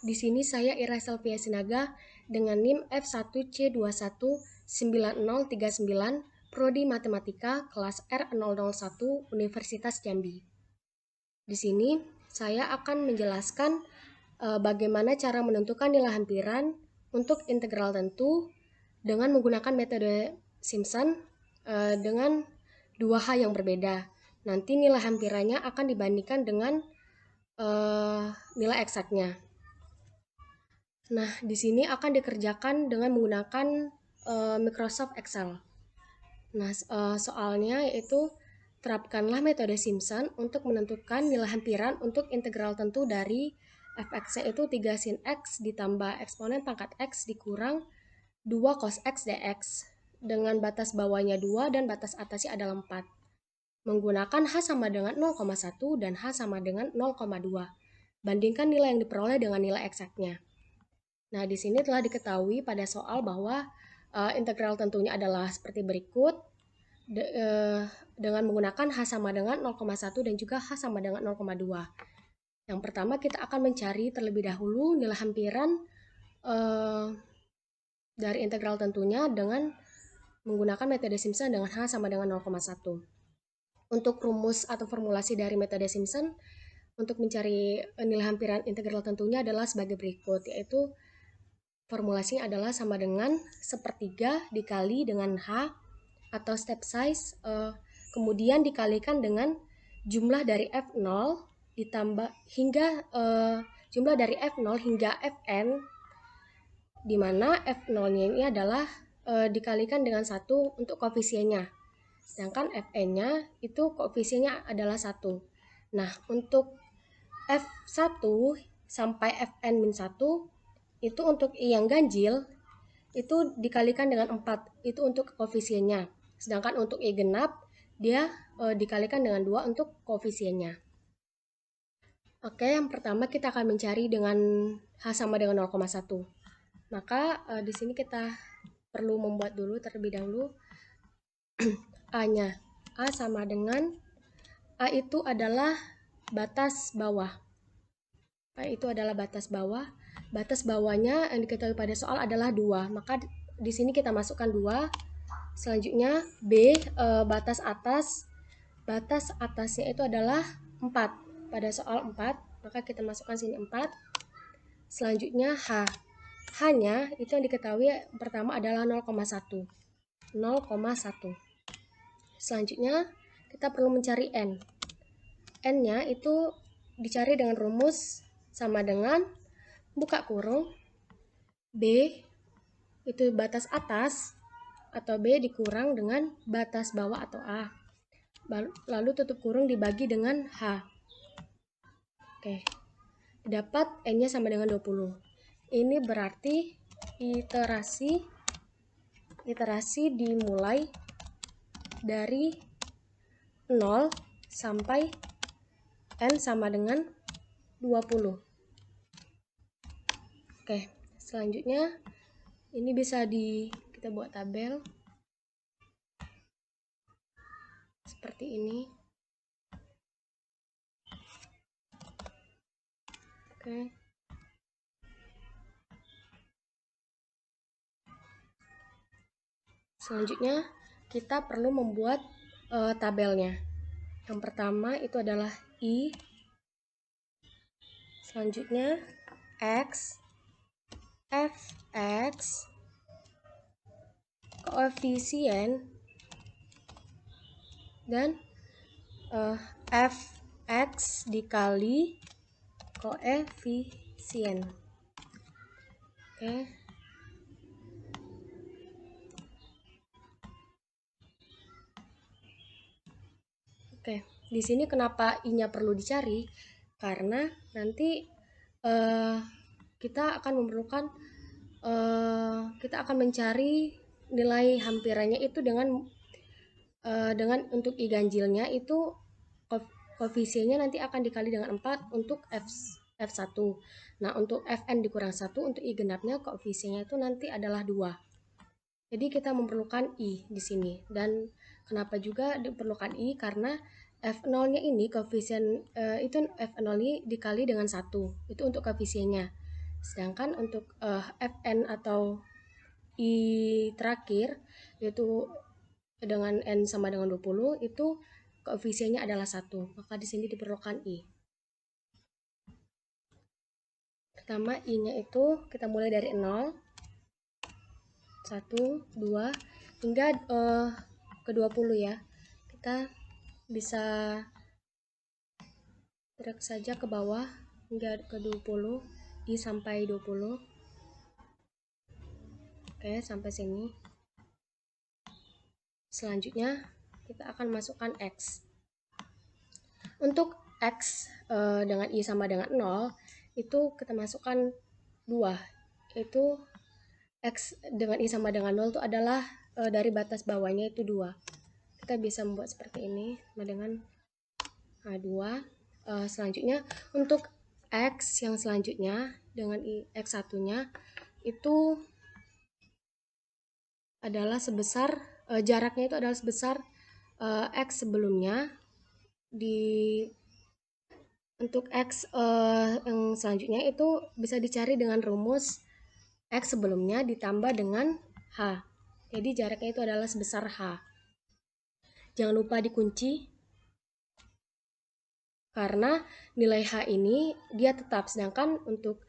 di sini saya Ira Selvia Sinaga dengan NIM F1C219039, Prodi Matematika, kelas R001, Universitas Jambi. Di sini saya akan menjelaskan bagaimana cara menentukan nilai hampiran untuk integral tentu dengan menggunakan metode Simpson dengan dua hal yang berbeda. Nanti nilai hampirannya akan dibandingkan dengan nilai eksaknya. Nah, di sini akan dikerjakan dengan menggunakan Microsoft Excel. Nah, soalnya yaitu terapkanlah metode Simpson untuk menentukan nilai hampiran untuk integral tentu dari f(x) itu 3 sin x ditambah eksponen pangkat x dikurang 2 cos x dx dengan batas bawahnya 2 dan batas atasnya adalah 4. Menggunakan H sama dengan 0,1 dan H sama dengan 0,2. Bandingkan nilai yang diperoleh dengan nilai eksaknya. Nah, di sini telah diketahui pada soal bahwa integral tentunya adalah seperti berikut. Dengan menggunakan H sama dengan 0,1 dan juga H sama dengan 0,2. Yang pertama kita akan mencari terlebih dahulu nilai hampiran dari integral tentunya dengan menggunakan metode Simpson dengan H sama dengan 0,1. Untuk rumus atau formulasi dari metode Simpson untuk mencari nilai hampiran integral tentunya adalah sebagai berikut, yaitu formulasinya adalah sama dengan sepertiga dikali dengan H atau step size, kemudian dikalikan dengan jumlah dari F0 ditambah hingga jumlah dari F0 hingga Fn, di mana F0-nya ini adalah dikalikan dengan 1 untuk koefisiennya. Sedangkan Fn-nya itu koefisiennya adalah 1. Nah, untuk F1 sampai Fn-1 itu untuk I yang ganjil itu dikalikan dengan 4, itu untuk koefisiennya. Sedangkan untuk I genap dia dikalikan dengan 2 untuk koefisiennya. Oke, yang pertama kita akan mencari dengan H sama dengan 0,1. Maka di sini kita perlu membuat dulu terlebih dahulu A-nya. A sama dengan A itu adalah batas bawah. A itu adalah batas bawah. Batas bawahnya yang diketahui pada soal adalah 2. Maka di sini kita masukkan 2. Selanjutnya B, batas atas. Batas atasnya itu adalah 4. Pada soal 4, maka kita masukkan sini 4. Selanjutnya H. H-nya itu yang diketahui pertama adalah 0,1. 0,1. Selanjutnya kita perlu mencari N. N-nya itu dicari dengan rumus sama dengan buka kurung B itu batas atas atau B dikurang dengan batas bawah atau A. Lalu tutup kurung dibagi dengan H. Oke. Dapat N-nya sama dengan 20. Ini berarti iterasi dimulai dari 0 sampai N sama dengan 20. Oke, selanjutnya ini bisa kita buat tabel seperti ini. Oke. Selanjutnya kita perlu membuat tabelnya. Yang pertama itu adalah I, selanjutnya X, Fx, koefisien, dan Fx dikali koefisien. Oke. Oke, di sini kenapa I-nya perlu dicari? Karena nanti kita akan memerlukan kita akan mencari nilai hampirannya itu dengan untuk I ganjilnya itu koefisiennya nanti akan dikali dengan 4 untuk F1. Nah, untuk Fn dikurang 1 untuk I genapnya koefisiennya itu nanti adalah 2. Jadi kita memerlukan I di sini. Dan kenapa juga diperlukan I? Karena F0-nya ini koefisien itu F0 ini dikali dengan 1. Itu untuk koefisiennya. Sedangkan untuk Fn atau I terakhir, yaitu dengan N sama dengan 20, itu koefisiennya adalah 1. Maka di sini diperlukan I. Pertama, I-nya itu kita mulai dari 0, 1, 2, hingga ke 20 ya. Kita bisa drag saja ke bawah hingga ke 20, I sampai 20. Oke, sampai sini. Selanjutnya kita akan masukkan X. Untuk X dengan I sama dengan 0, itu kita masukkan 2. Itu X dengan I sama dengan 0 itu adalah dari batas bawahnya itu 2. Kita bisa membuat seperti ini sama dengan 2. Selanjutnya untuk X yang selanjutnya dengan X1-nya itu adalah sebesar jaraknya itu adalah sebesar X sebelumnya. Untuk X yang selanjutnya itu bisa dicari dengan rumus X sebelumnya ditambah dengan H. Jadi jaraknya itu adalah sebesar H. Jangan lupa dikunci karena nilai H ini dia tetap, sedangkan untuk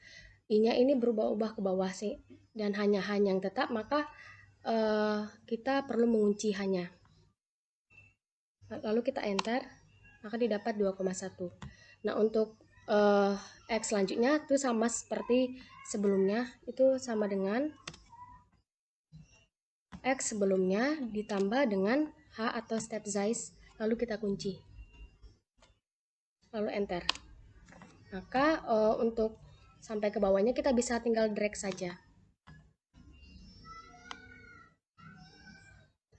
I-nya ini berubah-ubah ke bawah sih, dan hanya H yang tetap, maka kita perlu mengunci H-nya. Lalu kita enter, maka didapat 2,1. Nah, untuk X selanjutnya itu sama seperti sebelumnya, itu sama dengan X sebelumnya ditambah dengan H atau step size, lalu kita kunci. Lalu enter. Maka untuk sampai ke bawahnya kita bisa tinggal drag saja.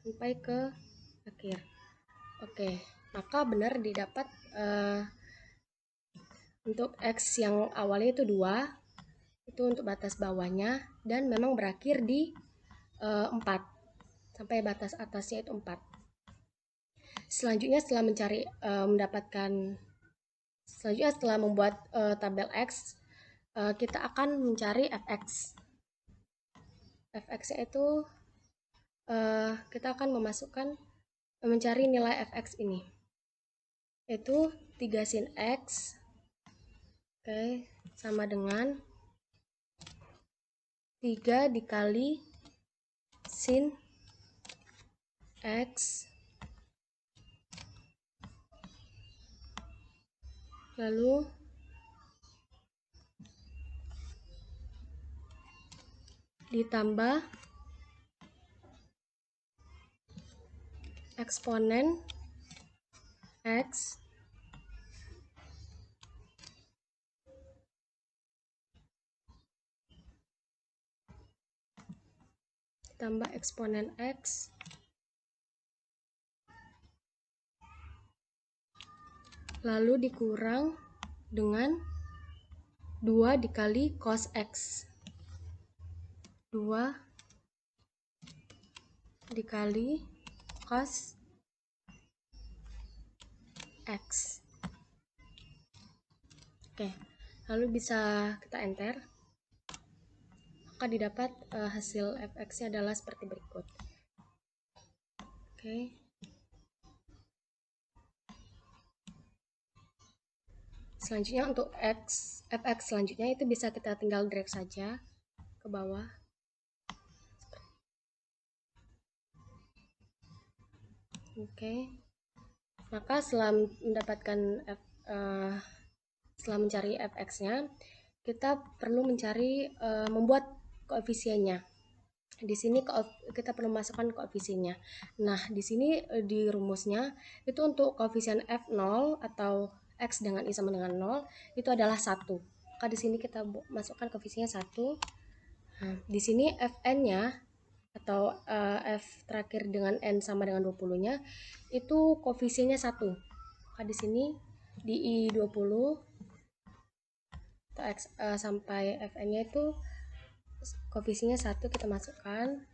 Sampai ke akhir. Oke, maka benar didapat untuk X yang awalnya itu 2, itu untuk batas bawahnya, dan memang berakhir di 4, sampai batas atasnya itu 4. Selanjutnya setelah membuat tabel X, kita akan mencari Fx. Fx-nya itu kita akan mencari nilai Fx ini, yaitu 3 sin X sama dengan 3 dikali sin X lalu ditambah eksponen X ditambah eksponen X lalu dikurang dengan 2 dikali cos X. 2 dikali cos X. Oke, lalu bisa kita enter. Maka didapat hasil Fx-nya adalah seperti berikut. Oke. Selanjutnya untuk Fx selanjutnya itu bisa kita tinggal drag saja ke bawah. Oke. Maka setelah mencari Fx-nya, kita perlu membuat koefisiennya. Di sini kita perlu masukkan koefisiennya. Nah, di sini di rumusnya itu untuk koefisien F0 atau X dengan I sama dengan 0 itu adalah 1. Maka di sini kita masukkan koefisiennya 1. Nah, di sini Fn-nya atau F terakhir dengan N sama dengan 20-nya itu koefisiennya 1. Maka di sini di I20 atau X sampai Fn-nya itu koefisiennya 1 kita masukkan.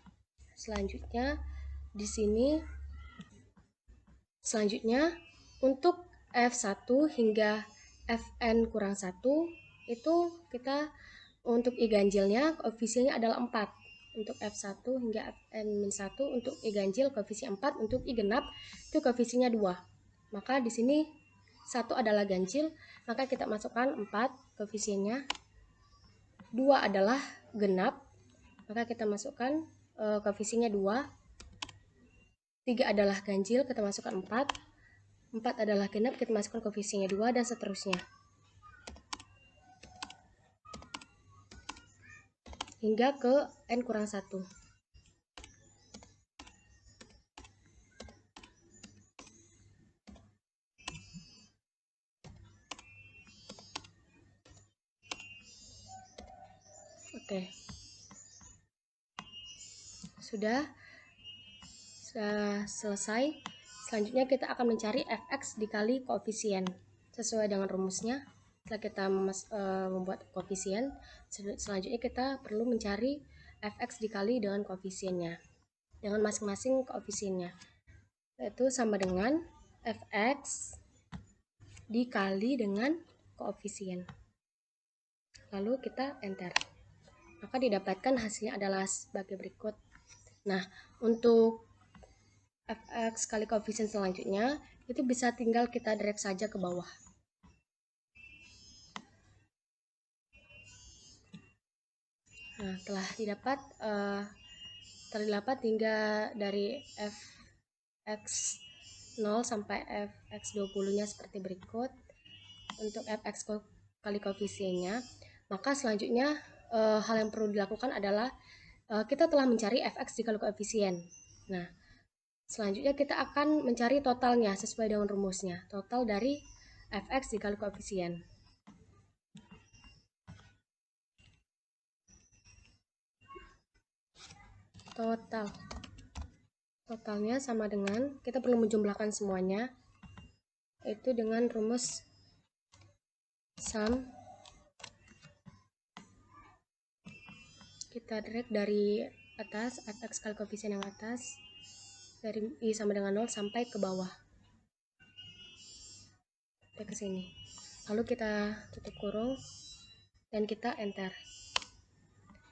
Selanjutnya di sini untuk F1 hingga Fn kurang 1 itu kita Untuk I ganjilnya koefisiennya adalah 4. Untuk F1 hingga Fn-1 untuk I ganjil koefisien 4, untuk I genap itu koefisiennya 2. Maka di sini 1 adalah ganjil, maka kita masukkan 4 koefisiennya. 2 adalah genap, maka kita masukkan koefisiennya 2. 3 adalah ganjil, kita masukkan 4. 4 adalah genap, kita masukkan koefisiennya 2, dan seterusnya. Hingga ke N-1. Oke. Sudah selesai. Selanjutnya kita akan mencari fx dikali koefisien sesuai dengan rumusnya. Setelah kita membuat koefisien, selanjutnya kita perlu mencari fx dikali dengan koefisiennya, dengan masing-masing koefisiennya, yaitu sama dengan fx dikali dengan koefisien. Lalu kita enter, maka didapatkan hasilnya adalah sebagai berikut. Nah, untuk fx kali koefisien selanjutnya itu bisa tinggal kita drag saja ke bawah. Nah, telah didapat hingga dari fx 0 sampai fx 20 nya seperti berikut. Untuk fx kali koefisiennya, maka selanjutnya hal yang perlu dilakukan adalah kita telah mencari fx dikali koefisien. Nah, selanjutnya kita akan mencari totalnya sesuai dengan rumusnya. Total dari fx dikali koefisien. Totalnya sama dengan, kita perlu menjumlahkan semuanya, yaitu dengan rumus sum. Kita drag dari atas, fx kali koefisien yang atas, dari I sama dengan 0 sampai ke bawah, sampai ke sini. Lalu kita tutup kurung dan kita enter.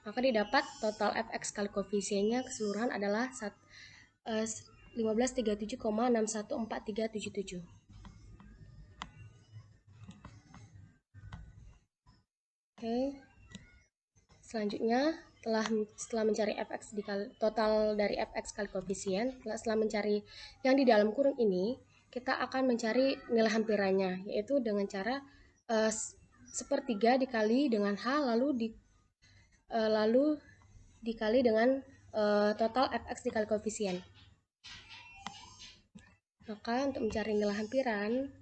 Maka didapat total fx kali koefisiennya keseluruhan adalah 1537,614377. Oke. Selanjutnya, setelah mencari fx total dari fx kali koefisien, setelah mencari yang di dalam kurung ini, kita akan mencari nilai hampirannya, yaitu dengan cara sepertiga dikali dengan h, lalu dikali dengan total fx dikali koefisien. Maka untuk mencari nilai hampirannya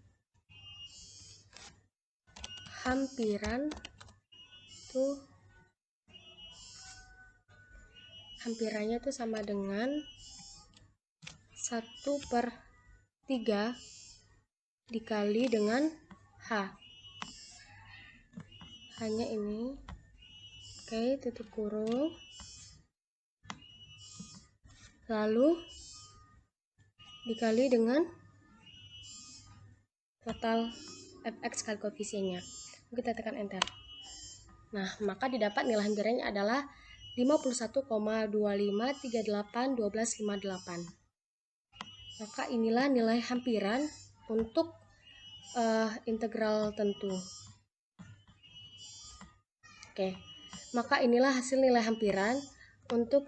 itu sama dengan 1/3 dikali dengan h. Hanya ini. Oke, tutup kurung. Lalu dikali dengan total fx kali koefisiennya. Kita tekan enter. Nah, maka didapat nilai hampirannya adalah 51,25381258. Maka inilah nilai hampiran untuk integral tentu. Oke, maka inilah hasil nilai hampiran untuk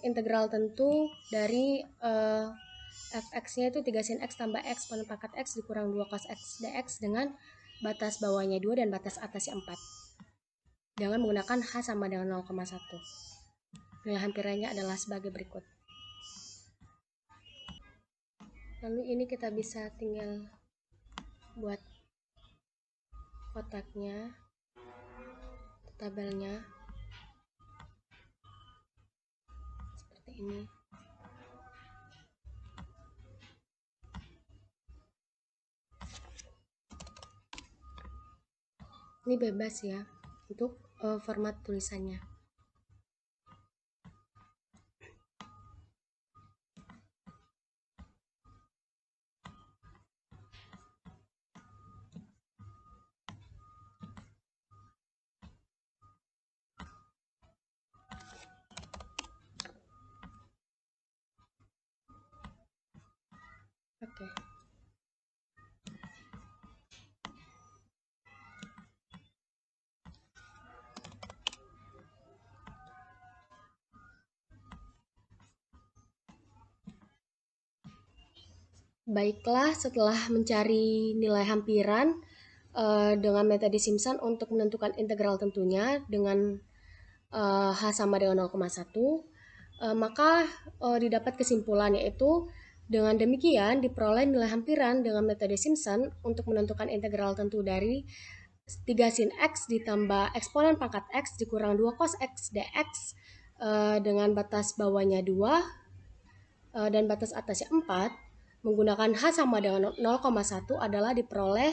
integral tentu dari fx-nya itu 3 sin x tambah x poin pangkat x dikurang 2 cos x dx dengan batas bawahnya 2 dan batas atasnya 4. Dengan menggunakan h sama dengan 0,1. Nilai hampirannya adalah sebagai berikut. Lalu ini kita bisa tinggal buat kotaknya, tabelnya seperti ini. Ini bebas ya untuk format tulisannya. Oke. Baiklah, setelah mencari nilai hampiran dengan metode Simpson untuk menentukan integral tentunya dengan H sama dengan 0,1, maka didapat kesimpulan, yaitu dengan demikian diperoleh nilai hampiran dengan metode Simpson untuk menentukan integral tentu dari 3 sin x ditambah eksponen pangkat x dikurang 2 cos x dx dengan batas bawahnya 2 dan batas atasnya 4 menggunakan H sama dengan 0,1 adalah diperoleh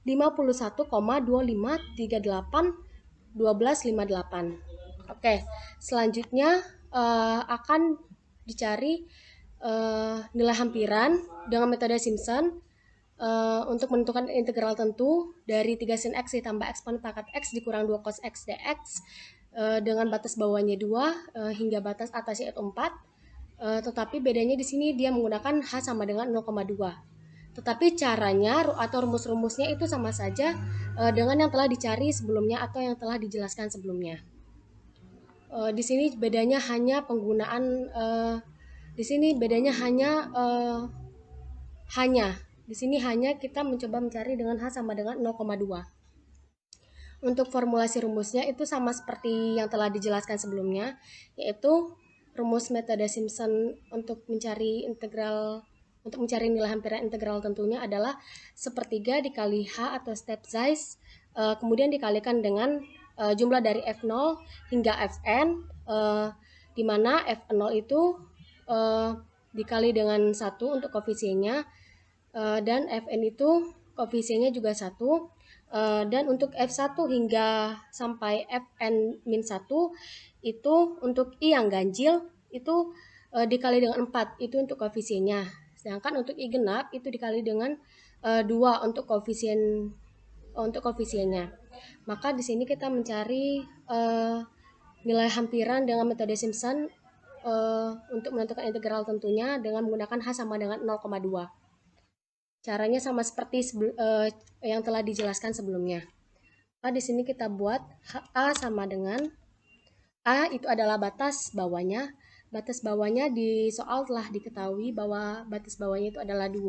51,2538 Oke, selanjutnya akan dicari nilai hampiran dengan metode Simpson untuk menentukan integral tentu dari 3 sin x ditambah eksponen pangkat x dikurang 2 cos x dx dengan batas bawahnya 2 hingga batas atasnya yaitu 4. Tetapi bedanya di sini dia menggunakan H sama dengan 0,2. Tetapi caranya atau rumus-rumusnya itu sama saja dengan yang telah dicari sebelumnya atau yang telah dijelaskan sebelumnya. Di sini bedanya hanya penggunaan di sini bedanya hanya di sini hanya kita mencoba mencari dengan H sama dengan 0,2. Untuk formulasi rumusnya itu sama seperti yang telah dijelaskan sebelumnya, yaitu rumus metode Simpson untuk mencari nilai hampiran integral tentunya adalah sepertiga dikali H atau step size, kemudian dikalikan dengan jumlah dari F0 hingga Fn, di mana F0 itu dikali dengan 1 untuk koefisiennya, dan Fn itu koefisiennya juga 1, dan untuk F1 hingga sampai Fn-1 itu untuk I yang ganjil itu dikali dengan 4 itu untuk koefisiennya. Sedangkan untuk I genap itu dikali dengan 2 untuk koefisiennya. Maka di sini kita mencari nilai hampiran dengan metode Simpson untuk menentukan integral tentunya dengan menggunakan H sama dengan 0,2. Caranya sama seperti yang telah dijelaskan sebelumnya. Di sini kita buat A sama dengan A itu adalah batas bawahnya. Batas bawahnya di soal telah diketahui bahwa batas bawahnya itu adalah 2.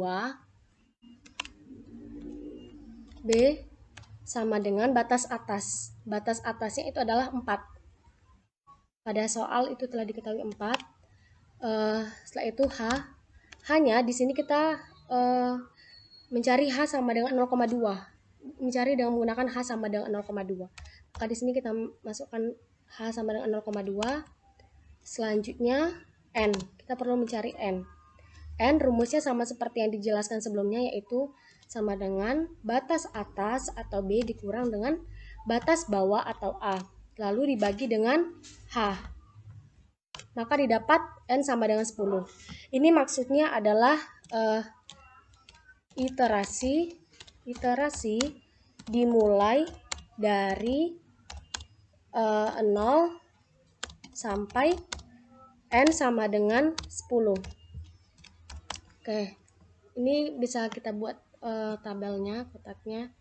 B sama dengan batas atas. Batas atasnya itu adalah 4. Pada soal itu telah diketahui 4. Setelah itu H-nya di sini kita mencari H sama dengan 0,2. Mencari dengan menggunakan H sama dengan 0,2. Maka di sini kita masukkan H sama dengan 0,2. Selanjutnya N. Kita perlu mencari N. N rumusnya sama seperti yang dijelaskan sebelumnya, yaitu sama dengan batas atas atau B dikurang dengan batas bawah atau A. Lalu dibagi dengan H. Maka didapat N sama dengan 10. Ini maksudnya adalah iterasi dimulai dari 0 sampai N sama dengan 10. Oke, ini bisa kita buat tabelnya, kotaknya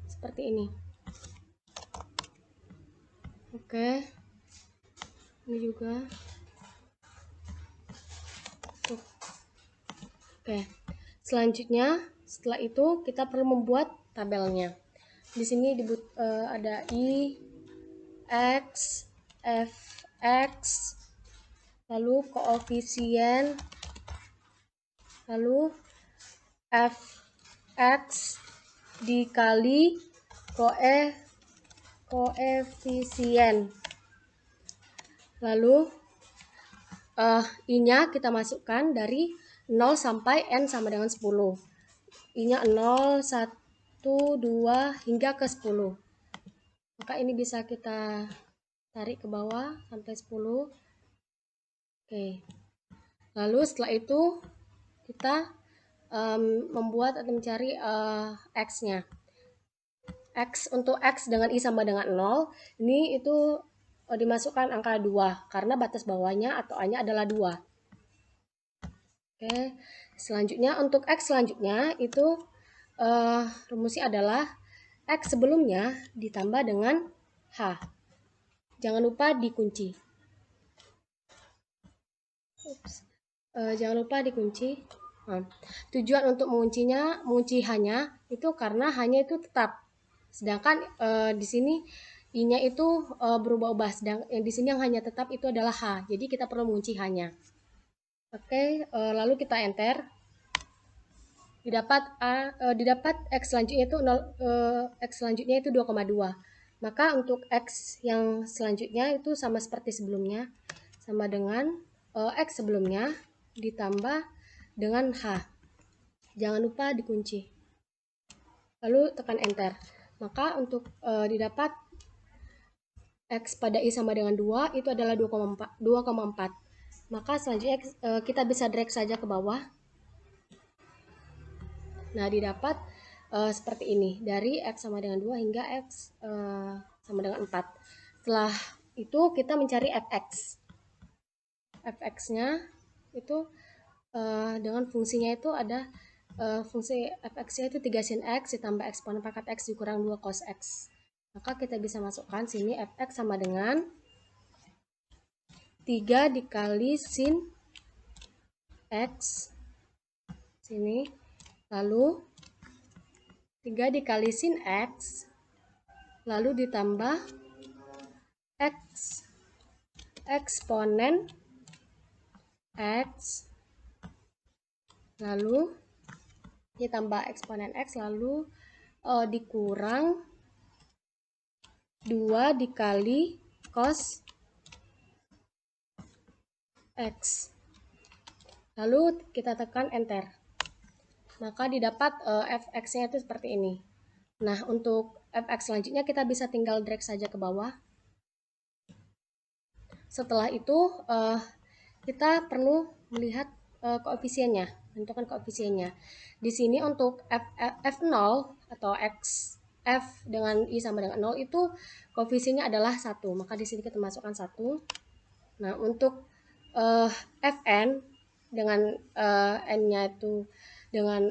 seperti ini. Oke, ini juga. Oke, selanjutnya setelah itu kita perlu membuat tabelnya. Di sini ada I, X, Fx, lalu koefisien, lalu Fx dikali koefisien. Lalu I-nya kita masukkan dari 0 sampai N sama dengan 10. I-nya 0, 1, 2, hingga ke 10. Maka ini bisa kita tarik ke bawah sampai 10. Oke. Lalu setelah itu kita membuat atau mencari X-nya. Untuk X dengan I sama dengan 0, ini itu dimasukkan angka 2 karena batas bawahnya atau A-nya adalah 2. Oke, selanjutnya untuk X selanjutnya itu rumusnya adalah X sebelumnya ditambah dengan H. Jangan lupa dikunci. Jangan lupa dikunci. Nah, tujuan untuk mengunci hanya itu karena hanya itu tetap. Sedangkan di sini I-nya itu berubah-ubah. Sedang di sini yang hanya tetap itu adalah H. Jadi kita perlu mengunci hanya. Oke, lalu kita enter. Didapat X selanjutnya itu 0, X selanjutnya itu 2,2. Maka untuk X yang selanjutnya itu sama seperti sebelumnya, sama dengan X sebelumnya ditambah dengan H. Jangan lupa dikunci. Lalu tekan enter. Maka untuk didapat X pada I sama dengan 2 itu adalah 2,4. Maka selanjutnya kita bisa drag saja ke bawah. Nah, didapat seperti ini. Dari X sama dengan 2 hingga X sama dengan 4. Setelah itu kita mencari fx. Fx-nya itu dengan fungsinya itu ada fungsi fx-nya itu 3 sin X ditambah eksponen pangkat X dikurang 2 cos X. Maka kita bisa masukkan sini fx sama dengan 3 dikali sin X. Sini. Lalu 3 dikali sin X, lalu ditambah X eksponen X, lalu ditambah eksponen X, lalu dikurang 2 dikali cos X. Lalu kita tekan enter. Maka didapat fx-nya itu seperti ini. Nah, untuk fx selanjutnya kita bisa tinggal drag saja ke bawah. Setelah itu kita perlu melihat koefisiennya, menentukan koefisiennya. Di sini untuk f0 atau x f dengan I sama dengan 0 itu koefisiennya adalah 1. Maka di sini kita masukkan 1. Nah, untuk fn dengan n-nya itu dengan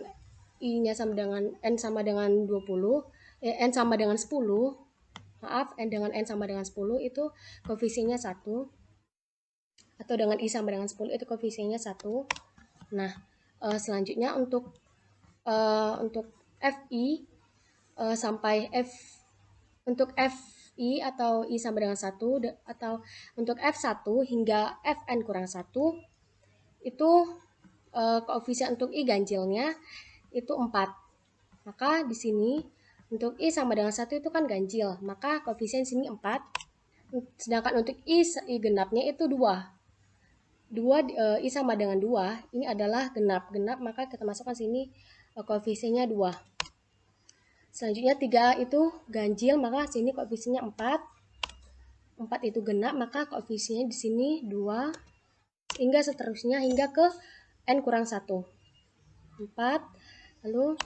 I-nya sama dengan n sama dengan 20, n sama dengan 10. Maaf, n dengan n sama dengan 10 itu koefisiennya 1. Atau dengan I sama dengan 10 itu koefisiennya 1. Nah, selanjutnya untuk FI sampai F untuk FI atau I sama dengan 1 atau untuk F1 hingga Fn kurang 1 itu koefisien untuk I ganjilnya itu 4. Maka di sini untuk I sama dengan 1 itu kan ganjil, maka koefisien sini 4. Sedangkan untuk I genapnya itu 2. 2 I sama dengan 2, ini adalah genap. Genap maka kita masukkan sini koefisiennya 2. Selanjutnya 3 itu ganjil, maka sini koefisiennya 4. 4 itu genap, maka koefisiennya di sini 2 hingga seterusnya hingga ke n kurang 1. 4 lalu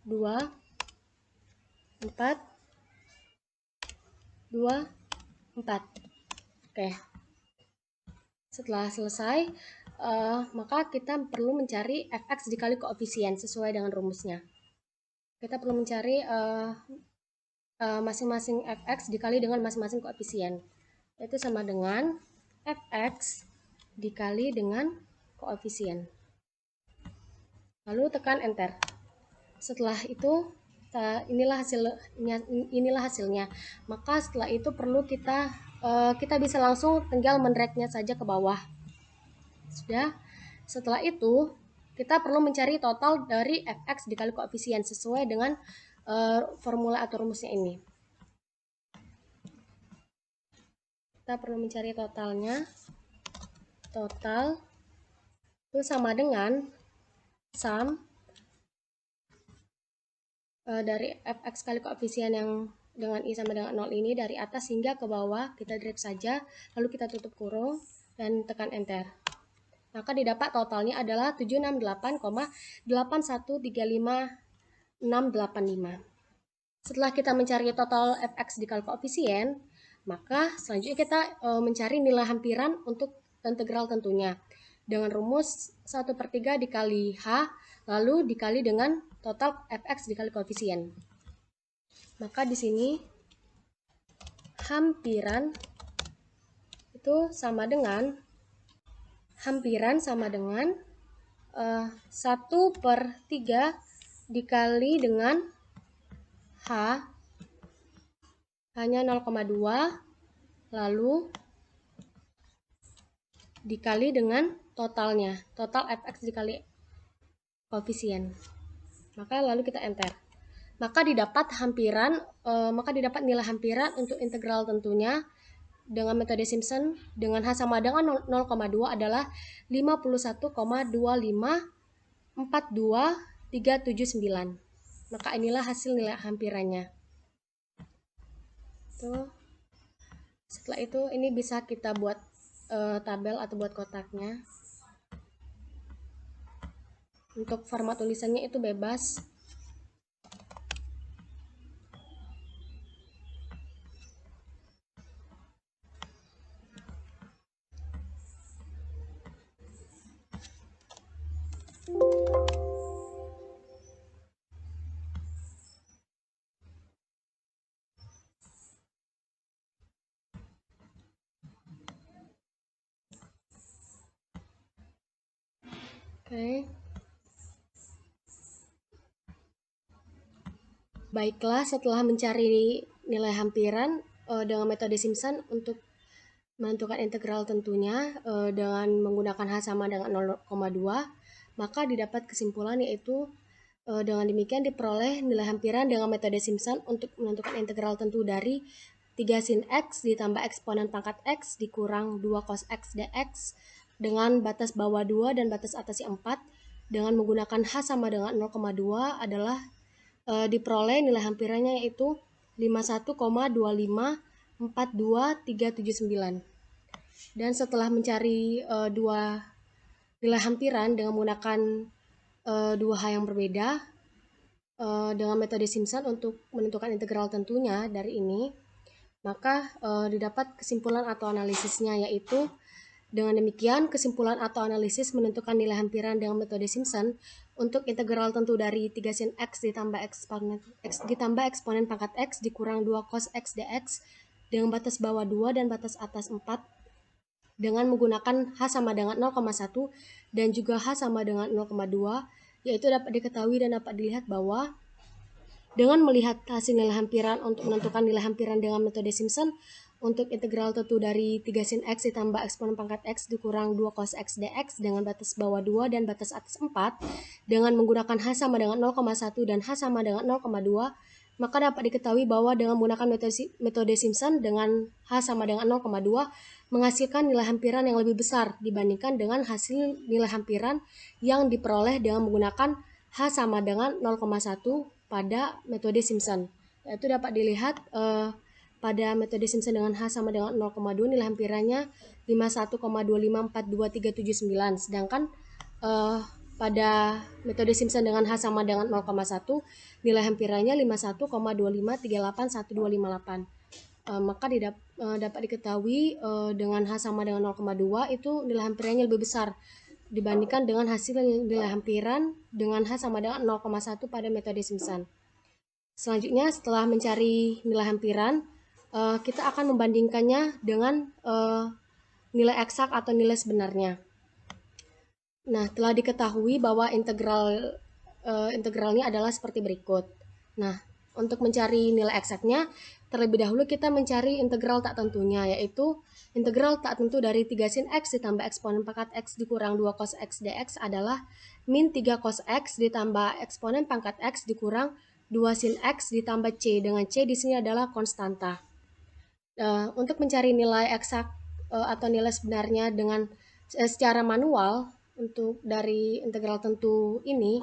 2 4 2 4. Oke. Setelah selesai, maka kita perlu mencari fx dikali koefisien sesuai dengan rumusnya. Kita perlu mencari masing-masing fx dikali dengan masing-masing koefisien. Itu sama dengan fx dikali dengan koefisien. Lalu tekan enter. Setelah itu inilah hasilnya. Maka setelah itu perlu kita bisa langsung tinggal mendragnya saja ke bawah. Sudah. Setelah itu kita perlu mencari total dari fx dikali koefisien sesuai dengan formula atau rumusnya ini. Kita perlu mencari totalnya. Total itu sama dengan sum dari fx kali koefisien yang dengan I sama dengan 0 ini dari atas hingga ke bawah, kita drag saja, lalu kita tutup kurung dan tekan enter. Maka didapat totalnya adalah 768,8135685. Setelah kita mencari total fx dikali koefisien, maka selanjutnya kita mencari nilai hampiran untuk integral tentunya. dengan rumus 1/3 dikali H, lalu dikali dengan total fx dikali koefisien. Maka di sini hampiran itu sama dengan 1/3 dikali dengan H, hanya 0,2, lalu dikali dengan totalnya, total fx dikali koefisien. Maka lalu kita enter. Maka didapat nilai hampiran untuk integral tentunya dengan metode Simpson dengan H sama dengan 0,2 adalah 51,2542379. Maka inilah hasil nilai hampirannya. Tuh. Setelah itu ini bisa kita buat tabel atau buat kotaknya. Untuk format tulisannya itu bebas. Oke. Baiklah, setelah mencari nilai hampiran dengan metode Simpson untuk menentukan integral tentunya dengan menggunakan H sama dengan 0,2, maka didapat kesimpulan yaitu dengan demikian diperoleh nilai hampiran dengan metode Simpson untuk menentukan integral tentu dari 3 sin x ditambah eksponen pangkat x dikurang 2 cos x dx dengan batas bawah 2 dan batas atasnya 4 dengan menggunakan H sama dengan 0,2 adalah diperoleh nilai hampirannya yaitu 51,2542379. Dan setelah mencari dua nilai hampiran dengan menggunakan dua hal yang berbeda dengan metode Simpson untuk menentukan integral tentunya dari ini, maka didapat kesimpulan atau analisisnya yaitu dengan demikian kesimpulan atau analisis menentukan nilai hampiran dengan metode Simpson untuk integral tentu dari 3 sin x ditambah eksponen pangkat x dikurang 2 cos x dx dengan batas bawah 2 dan batas atas 4 dengan menggunakan H sama dengan 0,1 dan juga H sama dengan 0,2, yaitu dapat diketahui dan dapat dilihat bahwa dengan melihat hasil nilai hampiran untuk menentukan nilai hampiran dengan metode Simpson untuk integral tentu dari 3 sin x ditambah eksponen pangkat x dikurang 2 cos x dx dengan batas bawah 2 dan batas atas 4 dengan menggunakan H sama dengan 0,1 dan H sama dengan 0,2, maka dapat diketahui bahwa dengan menggunakan metode Simpson dengan H sama dengan 0,2 menghasilkan nilai hampiran yang lebih besar dibandingkan dengan hasil nilai hampiran yang diperoleh dengan menggunakan H sama dengan 0,1 pada metode Simpson. Yaitu dapat dilihat pada metode Simpson dengan H sama dengan 0,2 nilai hampirannya 51,2542379. Sedangkan pada metode Simpson dengan H sama dengan 0,1 nilai hampirannya 51,2538128. Maka dapat diketahui dengan H sama dengan 0,2 itu nilai hampirannya lebih besar dibandingkan dengan hasil nilai hampiran dengan H sama dengan 0,1 pada metode Simpson. Selanjutnya setelah mencari nilai hampiran, kita akan membandingkannya dengan nilai eksak atau nilai sebenarnya. Nah, telah diketahui bahwa integralnya adalah seperti berikut. Nah, untuk mencari nilai eksaknya, terlebih dahulu kita mencari integral tak tentunya, yaitu integral tak tentu dari 3 sin x ditambah eksponen pangkat x dikurang 2 cos x dx adalah min 3 cos x ditambah eksponen pangkat x dikurang 2 sin x ditambah c, dengan c di sini adalah konstanta. Untuk mencari nilai eksak atau nilai sebenarnya dengan secara manual untuk dari integral tentu ini,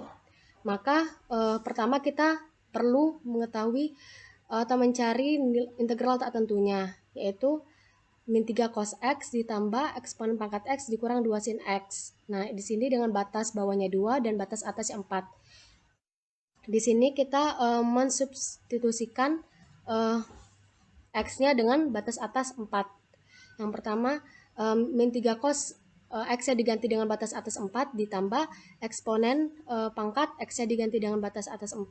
maka pertama kita perlu mengetahui atau mencari integral tak tentunya, yaitu min 3 cos x ditambah eksponen pangkat x dikurang 2 sin x. Nah, di sini dengan batas bawahnya 2 dan batas atasnya 4. Di sini kita mensubstitusikan x-nya dengan batas atas 4. Yang pertama, min 3 cos X-nya diganti dengan batas atas 4 ditambah eksponen pangkat X-nya diganti dengan batas atas 4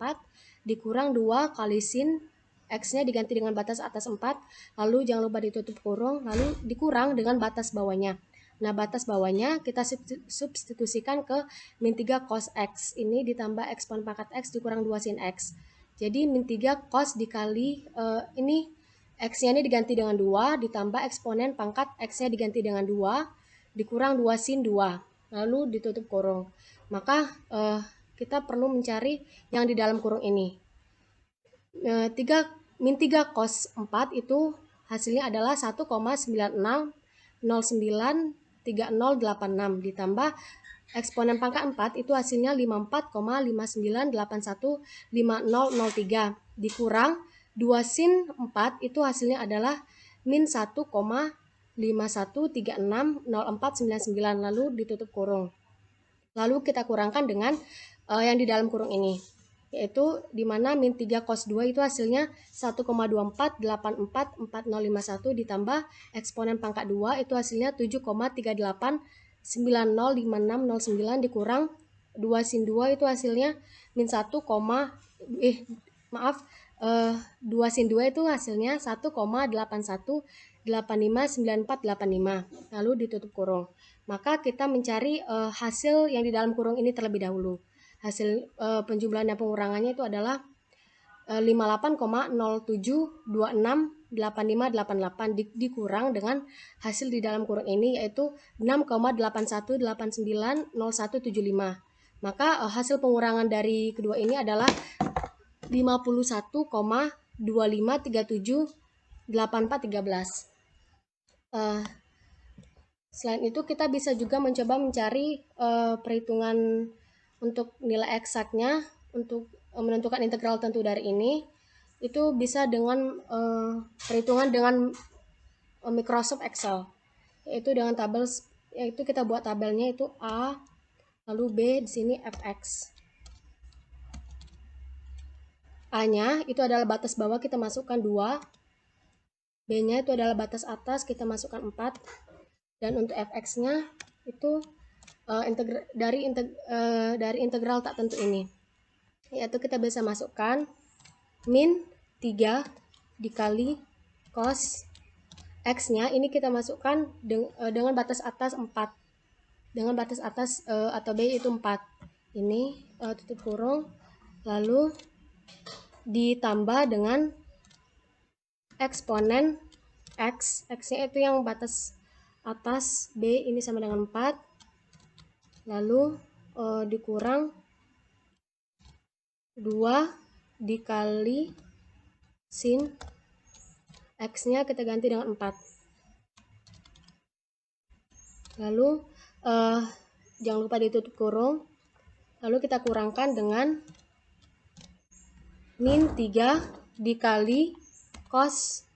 dikurang 2 kali sin X-nya diganti dengan batas atas 4, lalu jangan lupa ditutup kurung, lalu dikurang dengan batas bawahnya. Nah, batas bawahnya kita substitusikan ke min 3 cos X. Ini ditambah ekspon pangkat X dikurang 2 sin X. Jadi min 3 cos dikali, ini X-nya ini diganti dengan 2, ditambah eksponen pangkat X-nya diganti dengan 2, dikurang 2 sin 2, lalu ditutup kurung. Maka kita perlu mencari yang di dalam kurung ini. Min 3 cos 4 itu hasilnya adalah 1,96093086 ditambah eksponen pangkat 4 itu hasilnya 54,59815003 dikurang 2 sin 4 itu hasilnya adalah min 1,51360499 lalu ditutup kurung. Lalu kita kurangkan dengan yang di dalam kurung ini, yaitu di mana min 3 cos 2 itu hasilnya 1,24844051 ditambah eksponen pangkat 2 itu hasilnya 7,38905609 dikurang 2 sin 2 itu hasilnya min 2 sin 2 itu hasilnya 1,81859485 lalu ditutup kurung. Maka kita mencari hasil yang di dalam kurung ini terlebih dahulu. Hasil penjumlahan dan pengurangannya itu adalah 58,07268588 dikurang dengan hasil di dalam kurung ini yaitu 6,81890175. Maka hasil pengurangan dari kedua ini adalah 51,25378413. Selain itu kita bisa juga mencoba mencari perhitungan untuk nilai eksaknya untuk menentukan integral tentu dari ini. Itu bisa dengan perhitungan dengan Microsoft Excel, yaitu dengan tabel, yaitu kita buat tabelnya itu A lalu B di sini fx. A-nya itu adalah batas bawah, kita masukkan 2. B-nya itu adalah batas atas, kita masukkan 4. Dan untuk fx-nya itu dari integral tak tentu ini, yaitu kita bisa masukkan min 3 dikali cos X-nya, ini kita masukkan dengan batas atas 4. Dengan batas atas atau B itu 4. Ini tutup kurung, lalu ditambah dengan eksponen X. X-nya itu yang batas atas B ini sama dengan 4. Lalu dikurang 2 dikali sin X-nya kita ganti dengan 4. Lalu jangan lupa ditutup kurung. Lalu kita kurangkan dengan min 3 dikali cos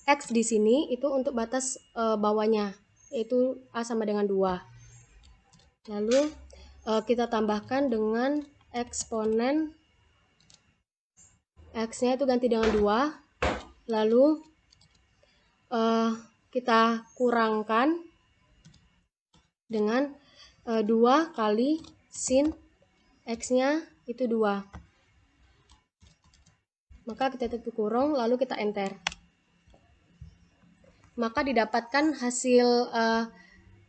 X di sini itu untuk batas bawahnya, yaitu A sama dengan 2. Lalu kita tambahkan dengan eksponen X-nya itu ganti dengan 2. Lalu kita kurangkan dengan 2 kali sin X-nya itu 2. Maka kita tutup kurung, lalu kita enter. Maka didapatkan hasil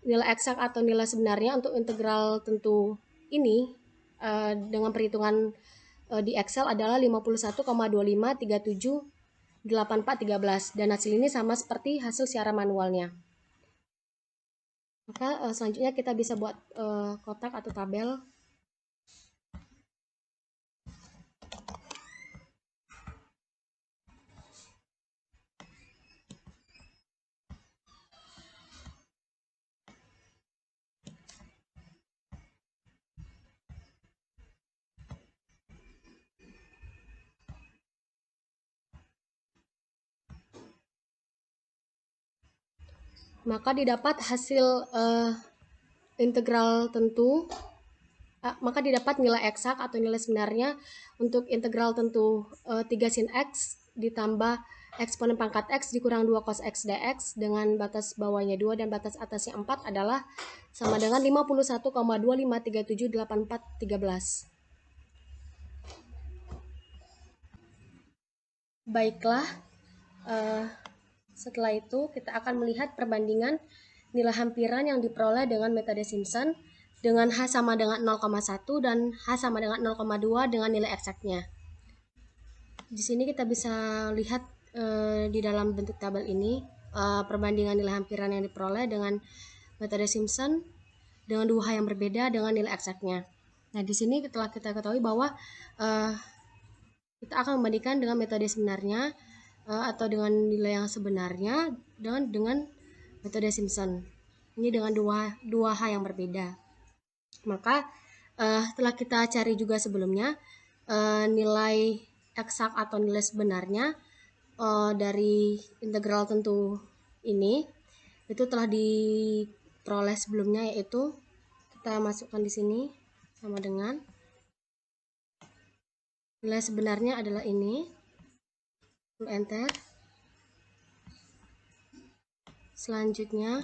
nilai eksak atau nilai sebenarnya untuk integral tentu ini dengan perhitungan di Excel adalah 51,25378413 dan hasil ini sama seperti hasil secara manualnya. Maka selanjutnya kita bisa buat kotak atau tabel. Maka didapat hasil integral tentu, maka didapat nilai eksak atau nilai sebenarnya untuk integral tentu 3 sin X ditambah eksponen pangkat X dikurang 2 cos X dx dengan batas bawahnya 2 dan batas atasnya 4 adalah sama dengan 51,25378413. Baiklah, setelah itu kita akan melihat perbandingan nilai hampiran yang diperoleh dengan metode Simpson dengan H sama dengan 0,1 dan H sama dengan 0,2 dengan nilai eksaknya. Di sini kita bisa lihat di dalam bentuk tabel ini perbandingan nilai hampiran yang diperoleh dengan metode Simpson dengan dua hal yang berbeda dengan nilai eksaknya. Nah, di sini telah kita ketahui bahwa kita akan membandingkan dengan metode sebenarnya atau dengan nilai yang sebenarnya dengan metode Simpson. Ini dengan dua hal yang berbeda. Maka telah kita cari juga sebelumnya nilai eksak atau nilai sebenarnya dari integral tentu ini itu telah diperoleh sebelumnya, yaitu kita masukkan di sini sama dengan nilai sebenarnya adalah ini, enter. Selanjutnya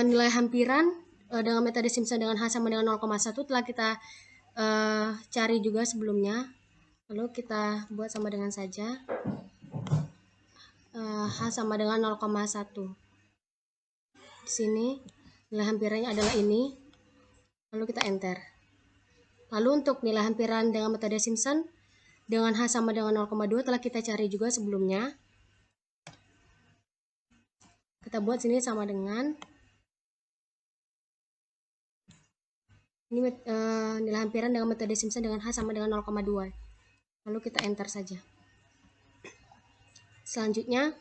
nilai hampiran dengan metode Simpson dengan H sama dengan 0,1 telah kita cari juga sebelumnya, lalu kita buat sama dengan saja H sama dengan 0,1. Di sini nilai hampirannya adalah ini, lalu kita enter. Lalu untuk nilai hampiran dengan metode Simpson dengan H sama dengan 0,2 telah kita cari juga sebelumnya. Kita buat sini sama dengan ini nilai hampiran dengan metode Simpson dengan H sama dengan 0,2. Lalu kita enter saja. Selanjutnya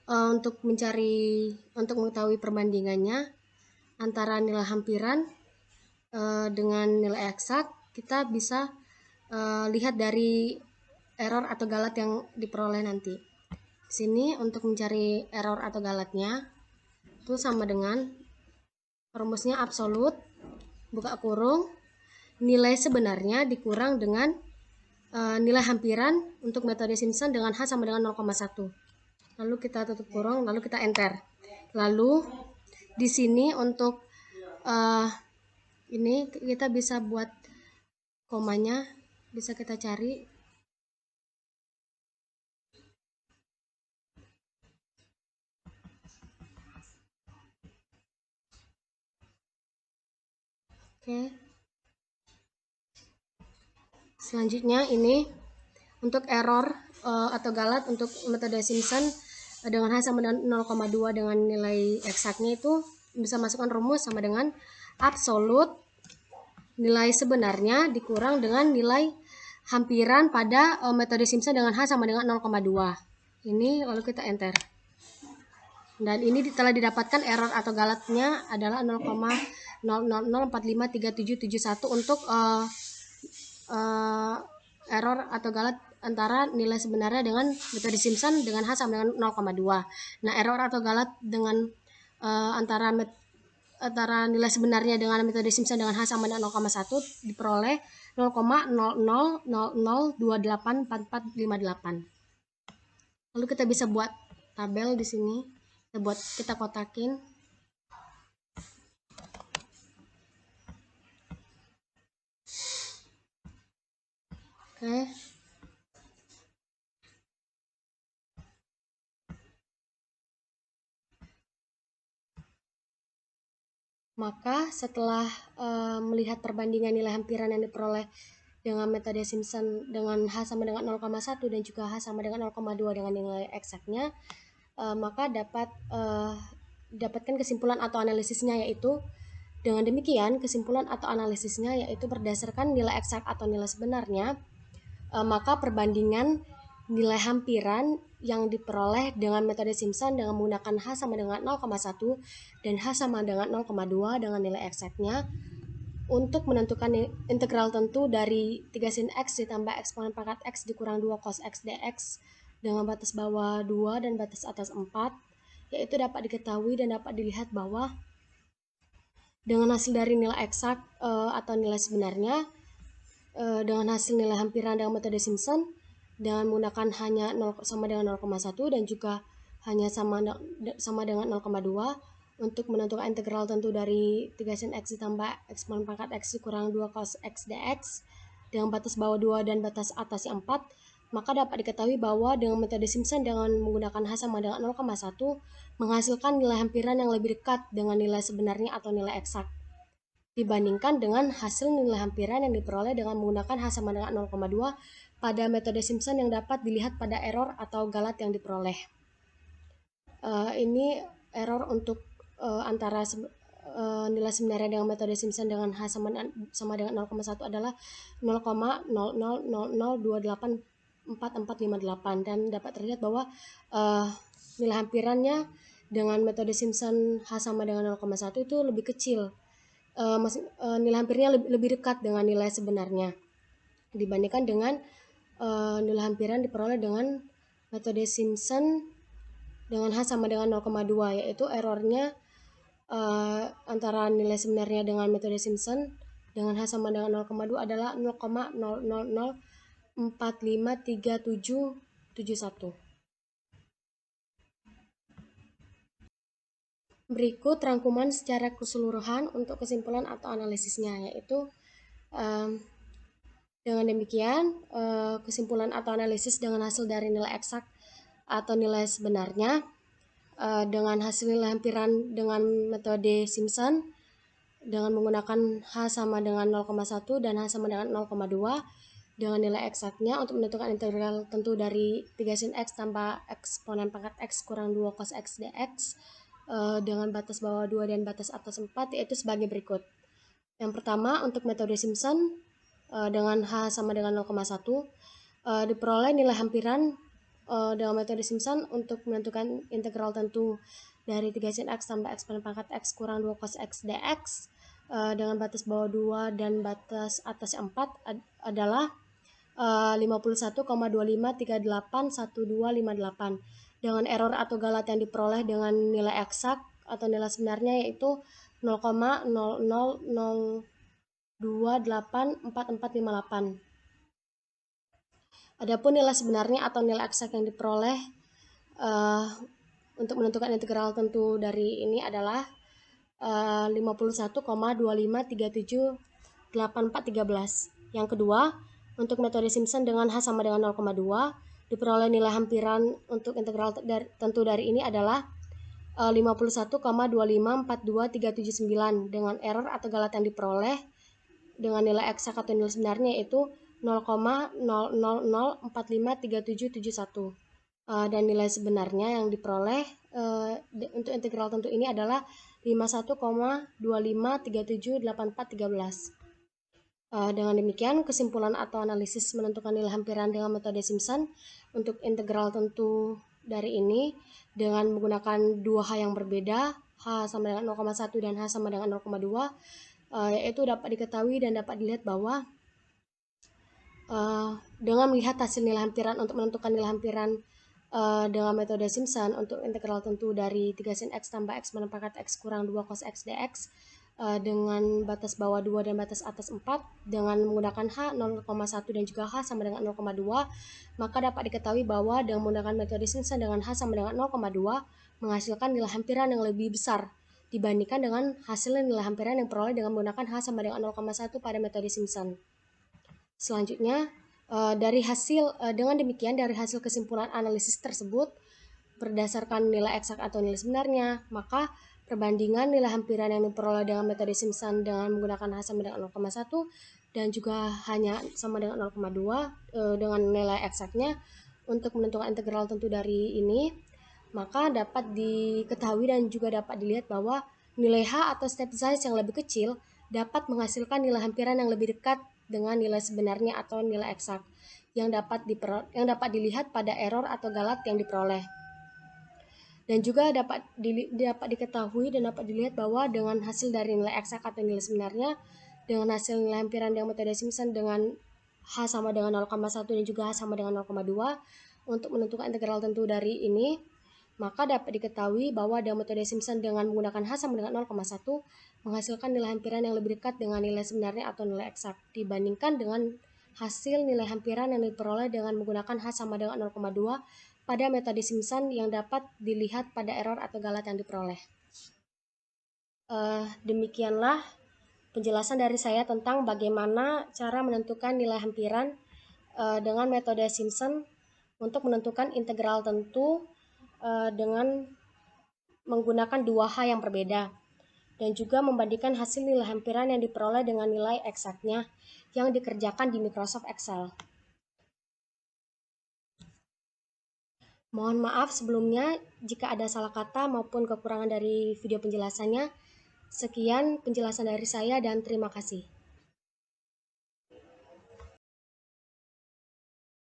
untuk mengetahui perbandingannya antara nilai hampiran dengan nilai eksak, kita bisa lihat dari error atau galat yang diperoleh nanti. Di sini untuk mencari error atau galatnya itu sama dengan rumusnya absolut buka kurung nilai sebenarnya dikurang dengan nilai hampiran untuk metode Simpson dengan H sama dengan 0,1. Lalu kita tutup kurung, lalu kita enter. Lalu di sini untuk ini kita bisa buat komanya, bisa kita cari. Oke. Selanjutnya ini untuk error atau galat untuk metode Simpson dengan H sama dengan 0,2 dengan nilai eksaknya itu bisa masukkan rumus sama dengan absolut nilai sebenarnya dikurang dengan nilai hampiran pada metode Simpson dengan H sama dengan 0,2. Ini lalu kita enter. Dan ini telah didapatkan error atau galatnya adalah 0,00453771 untuk error atau galat antara nilai sebenarnya dengan metode Simpson dengan H sama dengan 0,2. Nah, error atau galat dengan antara nilai sebenarnya dengan metode Simpson dengan H sama dengan 0,1 diperoleh 0,0000284458. Lalu kita bisa buat tabel di sini. Kita kotakin. Oke. Maka setelah melihat perbandingan nilai hampiran yang diperoleh dengan metode Simpson dengan H sama dengan 0,1 dan juga H sama dengan 0,2 dengan nilai eksaknya, maka dapatkan kesimpulan atau analisisnya, yaitu dengan demikian kesimpulan atau analisisnya yaitu berdasarkan nilai eksak atau nilai sebenarnya, maka perbandingan nilai hampiran yang diperoleh dengan metode Simpson dengan menggunakan H sama dengan 0,1 dan H sama dengan 0,2 dengan nilai eksaknya untuk menentukan integral tentu dari 3 sin X ditambah eksponen pangkat X dikurang 2 cos X dx dengan batas bawah 2 dan batas atas 4, yaitu dapat diketahui dan dapat dilihat bahwa dengan hasil dari nilai eksak atau nilai sebenarnya dengan hasil nilai hampiran dengan metode Simpson dengan menggunakan hanya 0 sama dengan 0,1 dan juga hanya sama dengan 0,2 untuk menentukan integral tentu dari 3 sin x ditambah eksponen pangkat x dikurang 2 cos x dx dengan batas bawah 2 dan batas atas 4, maka dapat diketahui bahwa dengan metode Simpson dengan menggunakan h sama dengan 0,1 menghasilkan nilai hampiran yang lebih dekat dengan nilai sebenarnya atau nilai eksak dibandingkan dengan hasil nilai hampiran yang diperoleh dengan menggunakan h sama dengan 0,2 pada metode Simpson yang dapat dilihat pada error atau galat yang diperoleh. Ini error untuk antara nilai sebenarnya dengan metode Simpson dengan H sama dengan 0,1 adalah 0,0000284458 dan dapat terlihat bahwa nilai hampirannya dengan metode Simpson H sama dengan 0,1 itu lebih kecil. Nilai hampirnya lebih dekat dengan nilai sebenarnya dibandingkan dengan nilai hampiran diperoleh dengan metode Simpson dengan H sama dengan 0,2, yaitu errornya antara nilai sebenarnya dengan metode Simpson dengan H sama dengan 0,2 adalah 0,00453771. Berikut rangkuman secara keseluruhan untuk kesimpulan atau analisisnya, yaitu dengan demikian kesimpulan atau analisis dengan hasil dari nilai eksak atau nilai sebenarnya dengan hasil nilai hampiran dengan metode Simpson dengan menggunakan H sama dengan 0,1 dan H sama dengan 0,2 dengan nilai eksaknya untuk menentukan integral tentu dari 3 sin x tambah eksponen pangkat x kurang 2 cos x dx dengan batas bawah 2 dan batas atas 4, yaitu sebagai berikut. Yang pertama, untuk metode Simpson dengan H sama dengan 0,1 diperoleh nilai hampiran dengan metode Simpson untuk menentukan integral tentu dari 3 sin x tambah eksponen pangkat x kurang 2 cos x dx dengan batas bawah 2 dan batas atas 4 adalah 51,25381258 dengan error atau galat yang diperoleh dengan nilai eksak atau nilai sebenarnya yaitu 0,0002844458. Adapun nilai sebenarnya atau nilai eksak yang diperoleh untuk menentukan integral tentu dari ini adalah 51,25378413. Yang kedua, untuk metode Simpson dengan H sama dengan 0,2 diperoleh nilai hampiran untuk integral tentu dari ini adalah 51,2542379 dengan error atau galat yang diperoleh dengan nilai eksak atau nilai sebenarnya yaitu 0,00453771 dan nilai sebenarnya yang diperoleh untuk integral tentu ini adalah 51,25378413. Dengan demikian kesimpulan atau analisis menentukan nilai hampiran dengan metode Simpson untuk integral tentu dari ini dengan menggunakan dua H yang berbeda, H sama dengan 0,1 dan H sama dengan 0,2, yaitu dapat diketahui dan dapat dilihat bahwa dengan melihat hasil nilai hampiran untuk menentukan nilai hampiran dengan metode Simpson untuk integral tentu dari 3 sin x tambah eksponen pangkat x kurang 2 cos x dx dengan batas bawah 2 dan batas atas 4 dengan menggunakan H 0,1 dan juga H sama dengan 0,2, maka dapat diketahui bahwa dengan menggunakan metode Simpson dengan H sama dengan 0,2 menghasilkan nilai hampiran yang lebih besar dibandingkan dengan hasil nilai hampiran yang peroleh dengan menggunakan H sama dengan 0,1 pada metode Simpson. Selanjutnya, dengan demikian dari hasil kesimpulan analisis tersebut berdasarkan nilai eksak atau nilai sebenarnya, maka perbandingan nilai hampiran yang diperoleh dengan metode Simpson dengan menggunakan H sama dengan 0,1 dan juga hanya sama dengan 0,2 dengan nilai eksaknya untuk menentukan integral tentu dari ini, maka dapat diketahui dan juga dapat dilihat bahwa nilai H atau step size yang lebih kecil dapat menghasilkan nilai hampiran yang lebih dekat dengan nilai sebenarnya atau nilai eksak yang dapat dilihat pada error atau galat yang diperoleh. Dan juga dapat diketahui dan dapat dilihat bahwa dengan hasil dari nilai eksak atau nilai sebenarnya dengan hasil nilai hampiran dengan metode Simpson dengan H sama dengan 0,1 dan juga H sama dengan 0,2 untuk menentukan integral tentu dari ini, maka dapat diketahui bahwa dengan metode Simpson dengan menggunakan H sama dengan 0,1 menghasilkan nilai hampiran yang lebih dekat dengan nilai sebenarnya atau nilai eksak dibandingkan dengan hasil nilai hampiran yang diperoleh dengan menggunakan H sama dengan 0,2 pada metode Simpson yang dapat dilihat pada error atau galat yang diperoleh. Demikianlah penjelasan dari saya tentang bagaimana cara menentukan nilai hampiran dengan metode Simpson untuk menentukan integral tentu dengan menggunakan dua H yang berbeda, dan juga membandingkan hasil nilai hampiran yang diperoleh dengan nilai eksaknya yang dikerjakan di Microsoft Excel. Mohon maaf sebelumnya jika ada salah kata maupun kekurangan dari video penjelasannya. Sekian penjelasan dari saya dan terima kasih.